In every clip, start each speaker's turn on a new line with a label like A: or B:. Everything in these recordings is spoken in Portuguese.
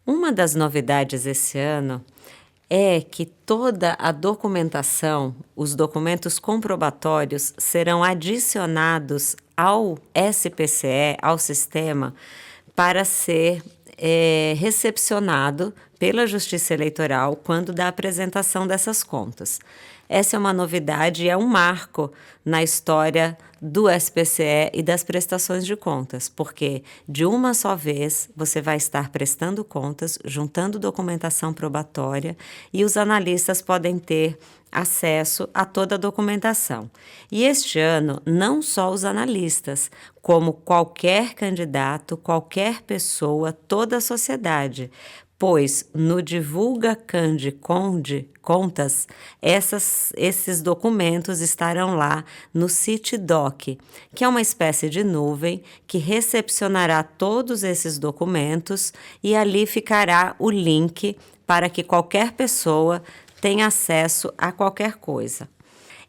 A: Uma das novidades esse ano é que toda a documentação, os documentos comprobatórios, serão adicionados ao SPCE, ao sistema, para ser recepcionado pela Justiça Eleitoral quando da apresentação dessas contas. Essa é uma novidade e é um marco na história do SPCE e das prestações de contas, porque de uma só vez você vai estar prestando contas, juntando documentação probatória e os analistas podem ter acesso a toda a documentação. E este ano, não só os analistas, como qualquer candidato, qualquer pessoa, toda a sociedade, pois no Divulga Cande Conde Contas, esses documentos estarão lá no CityDoc, que é uma espécie de nuvem que recepcionará todos esses documentos e ali ficará o link para que qualquer pessoa tenha acesso a qualquer coisa.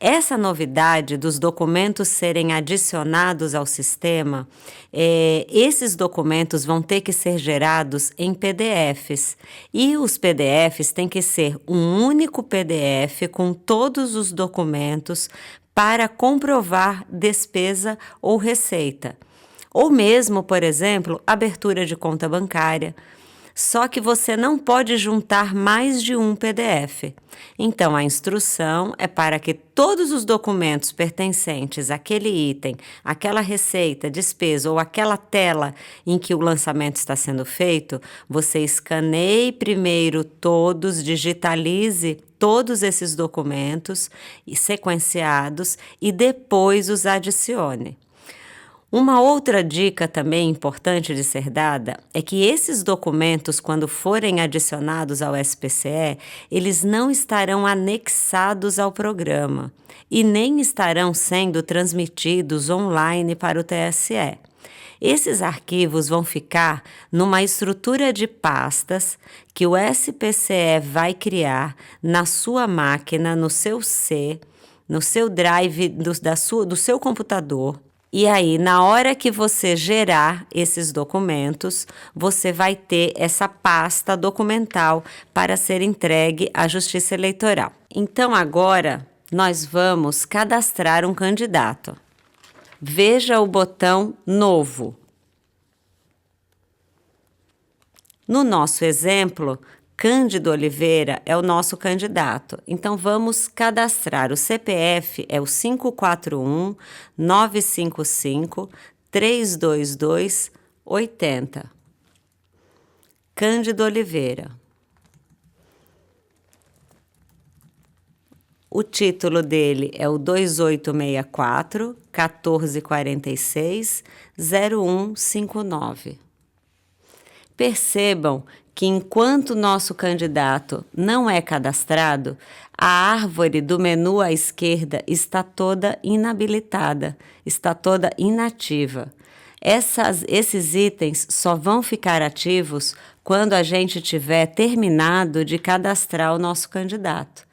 A: Essa novidade dos documentos serem adicionados ao sistema, esses documentos vão ter que ser gerados em PDFs. E os PDFs têm que ser um único PDF com todos os documentos para comprovar despesa ou receita. Ou mesmo, por exemplo, abertura de conta bancária. Só que você não pode juntar mais de um PDF. Então, a instrução é para que todos os documentos pertencentes àquele item, àquela receita, despesa ou àquela tela em que o lançamento está sendo feito, você escaneie primeiro todos, digitalize todos esses documentos sequenciados e depois os adicione. Uma outra dica também importante de ser dada é que esses documentos, quando forem adicionados ao SPCE, eles não estarão anexados ao programa e nem estarão sendo transmitidos online para o TSE. Esses arquivos vão ficar numa estrutura de pastas que o SPCE vai criar na sua máquina, no seu C, no seu drive do seu computador. E aí, na hora que você gerar esses documentos, você vai ter essa pasta documental para ser entregue à Justiça Eleitoral. Então, agora, nós vamos cadastrar um candidato. Veja o botão Novo. No nosso exemplo, Cândido Oliveira é o nosso candidato. Então, vamos cadastrar. O CPF é o 541-955-322-80. Cândido Oliveira. O título dele é o 2864-1446-0159. Percebam que enquanto nosso candidato não é cadastrado, a árvore do menu à esquerda está toda inabilitada, está toda inativa. Esses itens só vão ficar ativos quando a gente tiver terminado de cadastrar o nosso candidato.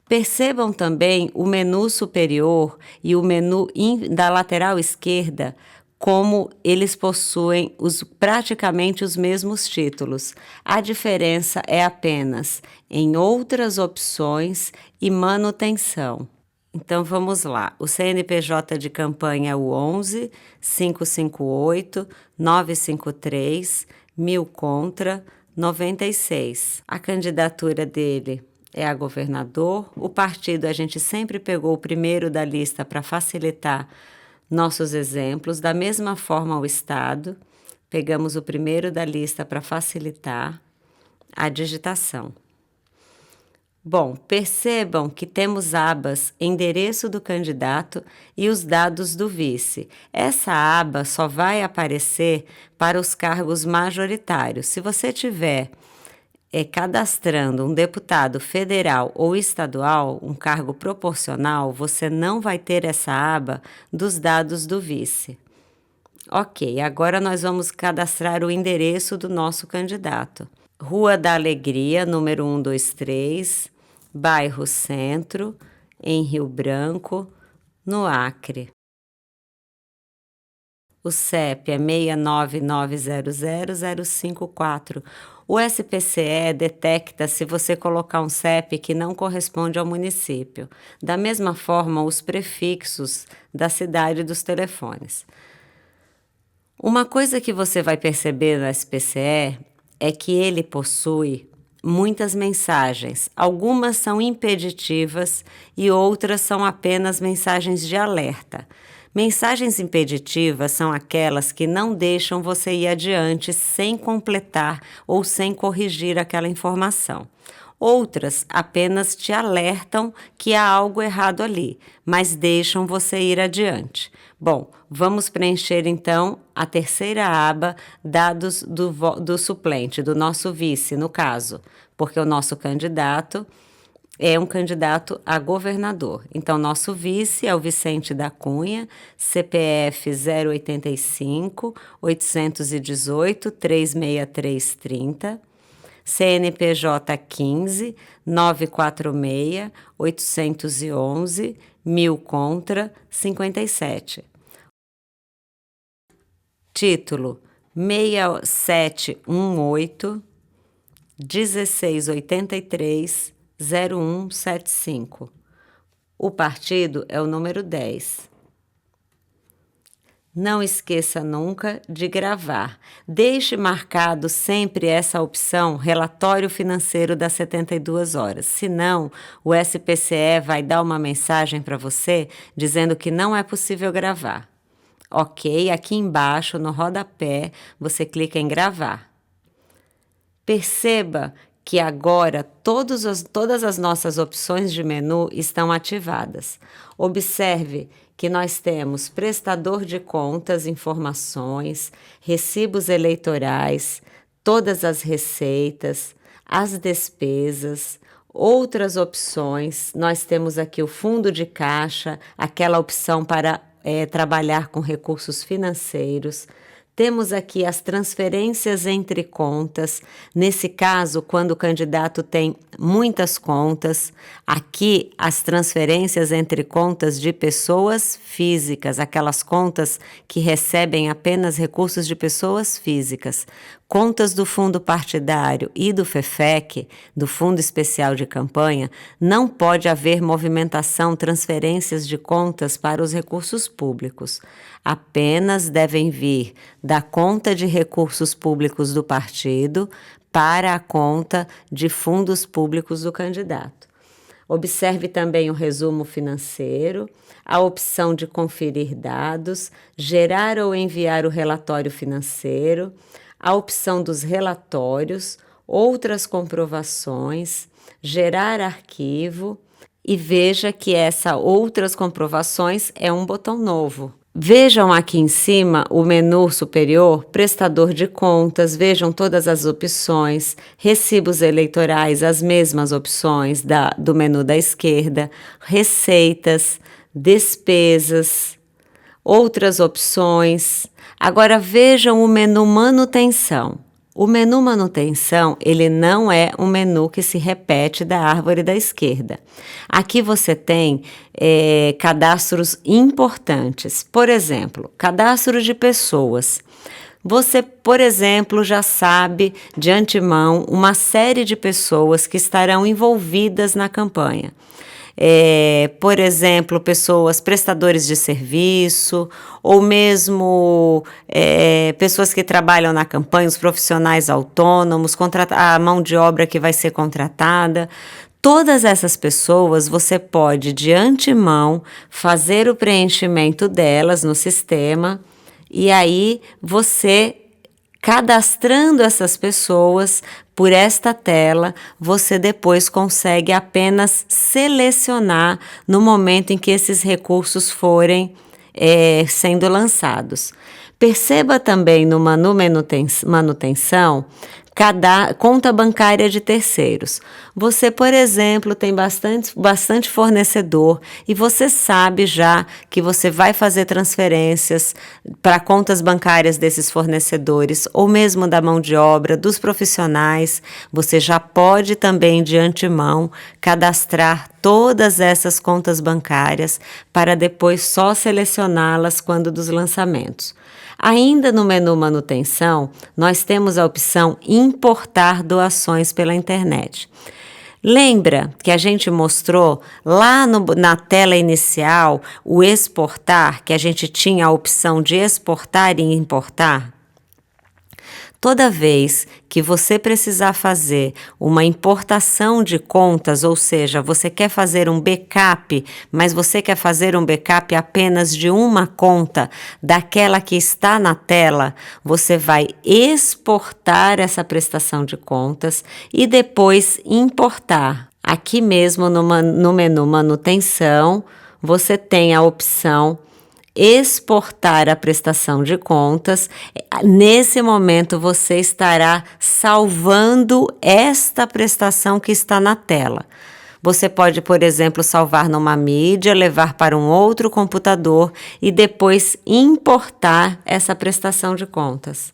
A: Percebam também o menu superior e o menu da lateral esquerda, como eles possuem praticamente os mesmos títulos. A diferença é apenas em outras opções e manutenção. Então vamos lá. O CNPJ de campanha é o 11 558 953 1000 contra 96. A candidatura dele é a governador. O partido a gente sempre pegou o primeiro da lista para facilitar nossos exemplos. Da mesma forma, o Estado, pegamos o primeiro da lista para facilitar a digitação. Bom, percebam que temos abas endereço do candidato e os dados do vice. Essa aba só vai aparecer para os cargos majoritários. Se você tiver cadastrando um deputado federal ou estadual, um cargo proporcional, você não vai ter essa aba dos dados do vice. Ok, agora nós vamos cadastrar o endereço do nosso candidato. Rua da Alegria, número 123, bairro Centro, em Rio Branco, no Acre. O CEP é 699000054. O SPCE detecta se você colocar um CEP que não corresponde ao município. Da mesma forma, os prefixos da cidade dos telefones. Uma coisa que você vai perceber no SPCE é que ele possui muitas mensagens. Algumas são impeditivas e outras são apenas mensagens de alerta. Mensagens impeditivas são aquelas que não deixam você ir adiante sem completar ou sem corrigir aquela informação. Outras apenas te alertam que há algo errado ali, mas deixam você ir adiante. Bom, vamos preencher então a terceira aba, dados do suplente, do nosso vice, no caso, porque o nosso candidato é um candidato a governador. Então, nosso vice é o Vicente da Cunha, CPF 085 818 36330, CNPJ 15 946 811 1000 contra 57. Título 6718 1683 0175. O partido é o número 10. Não esqueça nunca de gravar. Deixe marcado sempre essa opção relatório financeiro das 72 horas. Senão, o SPCE vai dar uma mensagem para você dizendo que não é possível gravar. Ok, aqui embaixo no rodapé você clica em gravar. Perceba que agora todas as nossas opções de menu estão ativadas. Observe que nós temos prestador de contas, informações, recibos eleitorais, todas as receitas, as despesas, outras opções. Nós temos aqui o fundo de caixa, aquela opção para trabalhar com recursos financeiros. Temos aqui as transferências entre contas. Nesse caso, quando o candidato tem muitas contas, aqui as transferências entre contas de pessoas físicas, aquelas contas que recebem apenas recursos de pessoas físicas. Contas do fundo partidário e do FEFEC, do Fundo Especial de Campanha, não pode haver movimentação, transferências de contas para os recursos públicos. Apenas devem vir da conta de recursos públicos do partido para a conta de fundos públicos do candidato. Observe também o resumo financeiro, a opção de conferir dados, gerar ou enviar o relatório financeiro, a opção dos relatórios, outras comprovações, gerar arquivo e veja que essa outras comprovações é um botão novo. Vejam aqui em cima o menu superior, prestador de contas, vejam todas as opções, recibos eleitorais, as mesmas opções do menu da esquerda, receitas, despesas, outras opções. Agora vejam o menu manutenção. O menu manutenção, ele não é um menu que se repete da árvore da esquerda. Aqui você tem cadastros importantes. Por exemplo, cadastro de pessoas. Você, por exemplo, já sabe de antemão uma série de pessoas que estarão envolvidas na campanha. Por exemplo, pessoas, prestadores de serviço, ou mesmo pessoas que trabalham na campanha, os profissionais autônomos, a mão de obra que vai ser contratada. Todas essas pessoas você pode, de antemão, fazer o preenchimento delas no sistema e aí você, cadastrando essas pessoas por esta tela, você depois consegue apenas selecionar no momento em que esses recursos forem sendo lançados. Perceba também no menu manutenção, conta bancária de terceiros. Você, por exemplo, tem bastante fornecedor e você sabe já que você vai fazer transferências para contas bancárias desses fornecedores ou mesmo da mão de obra, dos profissionais. Você já pode também, de antemão, cadastrar todas essas contas bancárias para depois só selecioná-las quando dos lançamentos. Ainda no menu manutenção, nós temos a opção importar doações pela internet. Lembra que a gente mostrou lá na tela inicial o exportar, que a gente tinha a opção de exportar e importar? Toda vez que você precisar fazer uma importação de contas, ou seja, você quer fazer um backup, mas você quer fazer um backup apenas de uma conta, daquela que está na tela, você vai exportar essa prestação de contas e depois importar. Aqui mesmo no menu manutenção, você tem a opção exportar a prestação de contas. Nesse momento, você estará salvando esta prestação que está na tela. Você pode, por exemplo, salvar numa mídia, levar para um outro computador e depois importar essa prestação de contas.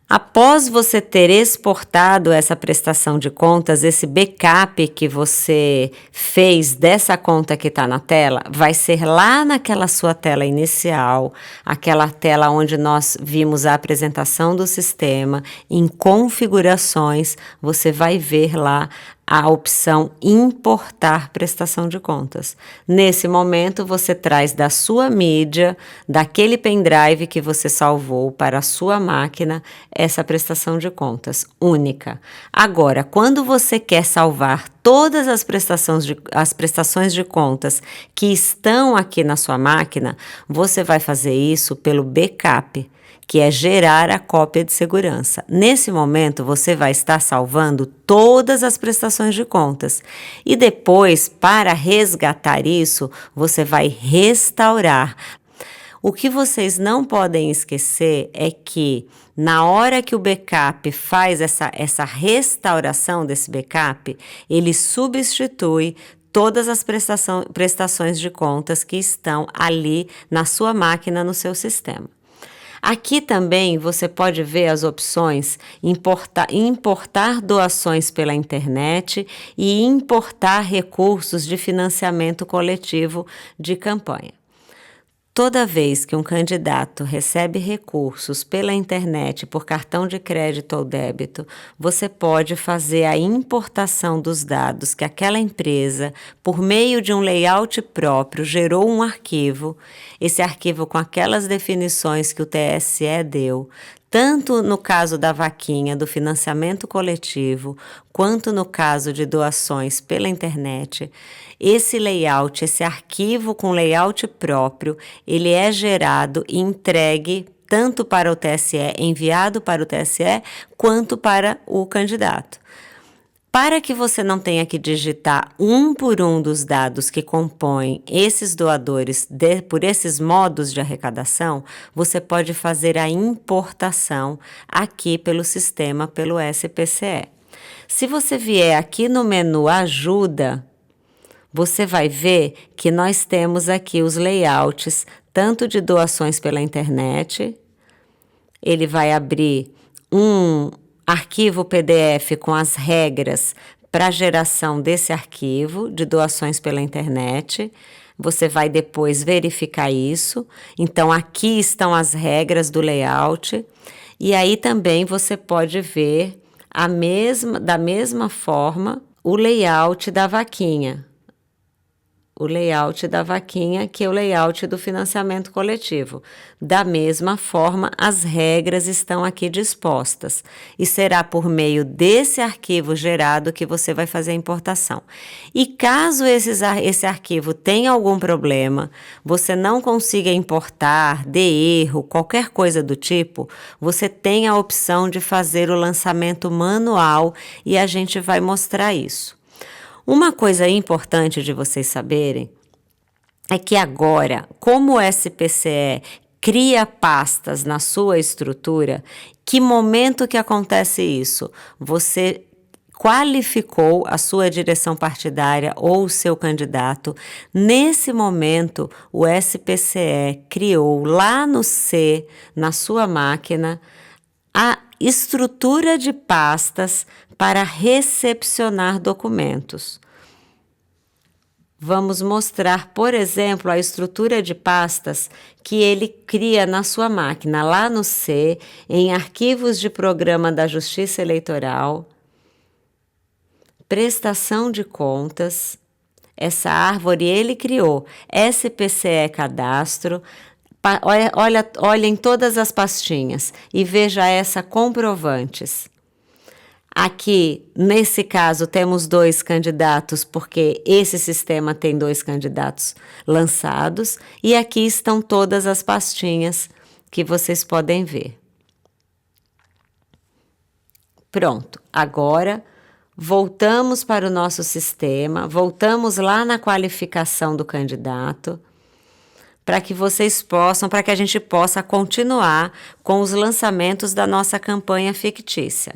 A: Após você ter exportado essa prestação de contas, esse backup que você fez dessa conta que está na tela, vai ser lá naquela sua tela inicial, aquela tela onde nós vimos a apresentação do sistema, em configurações, você vai ver lá a opção importar prestação de contas. Nesse momento, você traz da sua mídia, daquele pendrive que você salvou para a sua máquina, essa prestação de contas única. Agora, quando você quer salvar todas as prestações de contas que estão aqui na sua máquina, você vai fazer isso pelo backup, que é gerar a cópia de segurança. Nesse momento, você vai estar salvando todas as prestações de contas. E depois, para resgatar isso, você vai restaurar. O que vocês não podem esquecer é que, na hora que o backup faz essa restauração desse backup, ele substitui todas as prestações de contas que estão ali na sua máquina, no seu sistema. Aqui também você pode ver as opções importar doações pela internet e importar recursos de financiamento coletivo de campanha. Toda vez que um candidato recebe recursos pela internet por cartão de crédito ou débito, você pode fazer a importação dos dados que aquela empresa, por meio de um layout próprio, gerou um arquivo. Esse arquivo com aquelas definições que o TSE deu, tanto no caso da vaquinha do financiamento coletivo, quanto no caso de doações pela internet. Esse layout, esse arquivo com layout próprio, ele é gerado e entregue tanto para o TSE, enviado para o TSE, quanto para o candidato. Para que você não tenha que digitar um por um dos dados que compõem esses doadores por esses modos de arrecadação, você pode fazer a importação aqui pelo sistema, pelo SPCE. Se você vier aqui no menu Ajuda, você vai ver que nós temos aqui os layouts, tanto de doações pela internet, ele vai abrir um arquivo PDF com as regras para a geração desse arquivo de doações pela internet. Você vai depois verificar isso. Então, aqui estão as regras do layout. E aí também você pode ver da mesma forma o layout da vaquinha. O layout da vaquinha, que é o layout do financiamento coletivo. Da mesma forma, as regras estão aqui dispostas e será por meio desse arquivo gerado que você vai fazer a importação. E caso esse arquivo tenha algum problema, você não consiga importar, dê erro, qualquer coisa do tipo, você tem a opção de fazer o lançamento manual e a gente vai mostrar isso. Uma coisa importante de vocês saberem é que agora, como o SPCE cria pastas na sua estrutura, que momento que acontece isso? Você qualificou a sua direção partidária ou o seu candidato. Nesse momento, o SPCE criou lá no C, na sua máquina, a estrutura de pastas para recepcionar documentos. vamos mostrar, por exemplo, a estrutura de pastas que ele cria na sua máquina, lá no C, em arquivos de programa da Justiça Eleitoral, prestação de contas. Essa árvore ele criou, SPCE Cadastro. Olha em todas as pastinhas e veja essa comprovantes. Aqui, nesse caso, temos 2 candidatos, porque esse sistema tem 2 candidatos lançados, e aqui estão todas as pastinhas que vocês podem ver. Pronto, agora voltamos para o nosso sistema, voltamos lá na qualificação do candidato, para que vocês possam, para que a gente possa continuar com os lançamentos da nossa campanha fictícia.